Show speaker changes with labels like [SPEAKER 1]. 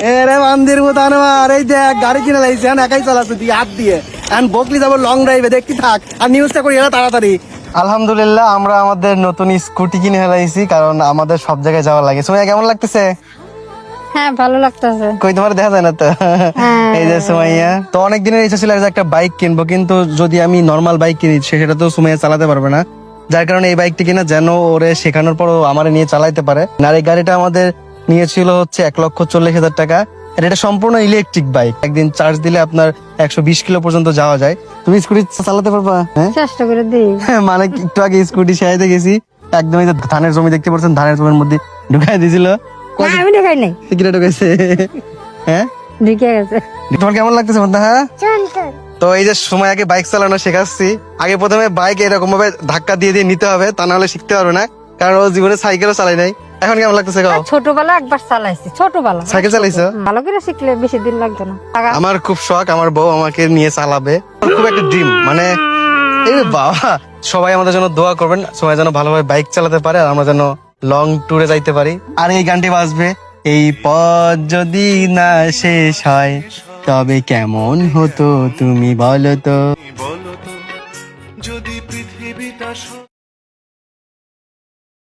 [SPEAKER 1] এরে মন্দির মতন আমার এই দেখ গাড়ি কিনে লাইছে একাই চালাচ্ছে তুই হাত দিয়ে এখন বকলি যাবো লং ড্রাইভে দেখতে থাক আর নিউজটা করি এরা তাড়াতাড়ি। আলহামদুলিল্লাহ আমরা আমাদের নতুন স্কুটি কিনে ফেলাইছি, কারণ আমাদের সব জায়গায় যাওয়া লাগে। সুমাইয়া কেমন লাগতেছে?
[SPEAKER 2] হ্যাঁ ভালো লাগতেছে।
[SPEAKER 1] কই তোমার দেখা যায় না তো। এই যে সুমাইয়া তো অনেক দিনের ইচ্ছা ছিল যে একটা বাইক কিনবো, কিন্তু যদি আমি নর্মাল বাইক কিনি সেটা তো সুমাইয়া চালাতে পারবে না, যার কারণে এই বাইকটি কিনা যেন ওরে শেখানোর পরও আমার নিয়ে চালাইতে পারে। আর এই গাড়িটা আমাদের নিয়েছিল হচ্ছে 1,40,000 টাকা। আর এটা সম্পূর্ণ ইলেকট্রিক বাইক, একদিন চার্জ দিলে আপনার 120 কিলো পর্যন্ত যাওয়া যায়। তুমি স্কুটি চালাতে পারবা? হ্যাঁ
[SPEAKER 2] চেষ্টা করে দিই।
[SPEAKER 1] মানে একটু আগে স্কুটি চালাতে গেছি, একদম এই যে ধানের জমি দেখতে পাচ্ছেন, ধানের জমির মধ্যে ঢুকাই দিয়েছিল।
[SPEAKER 2] না, আমি দেখাই নাই।
[SPEAKER 1] কিরা ঢুকাইছে? হ্যাঁ
[SPEAKER 2] ঢুকে গেছে।
[SPEAKER 1] তোমার কেমন লাগতেছে বন্ধু? হ্যাঁ তো এই যে সময় আগে বাইক চালানো শেখাচ্ছি, আগে প্রথমে বাইক এরকম ভাবে ধাক্কা দিয়ে দিয়ে নিতে হবে, তা নাহলে শিখতে পারবে না, কারণ ও জীবনে সাইকেলও চালাই নাই। এখন কেমন লাগতেছে?
[SPEAKER 2] ছোটবেলা একবার চালাইছি, ছোটবেলা
[SPEAKER 1] সাইকেল চালাইছো?
[SPEAKER 2] ভালো করে শিখলে বেশি দিন লাগতো না।
[SPEAKER 1] আমার খুব শখ আমার বউ আমাকে নিয়ে চালাবে, আমার খুব একটা ড্রিম। মানে এই বাবা, সবাই আমাদের জন্য দোয়া করবেন, সবাই যেন ভালোভাবে বাইক চালাতে পারে আর আমরা যেন লং ট্যুরে যাইতে পারি। আর এই গানটি বাজবে, এই পথ যদি না শেষ হয় তবে কেমন হতো তুমি বলো তো।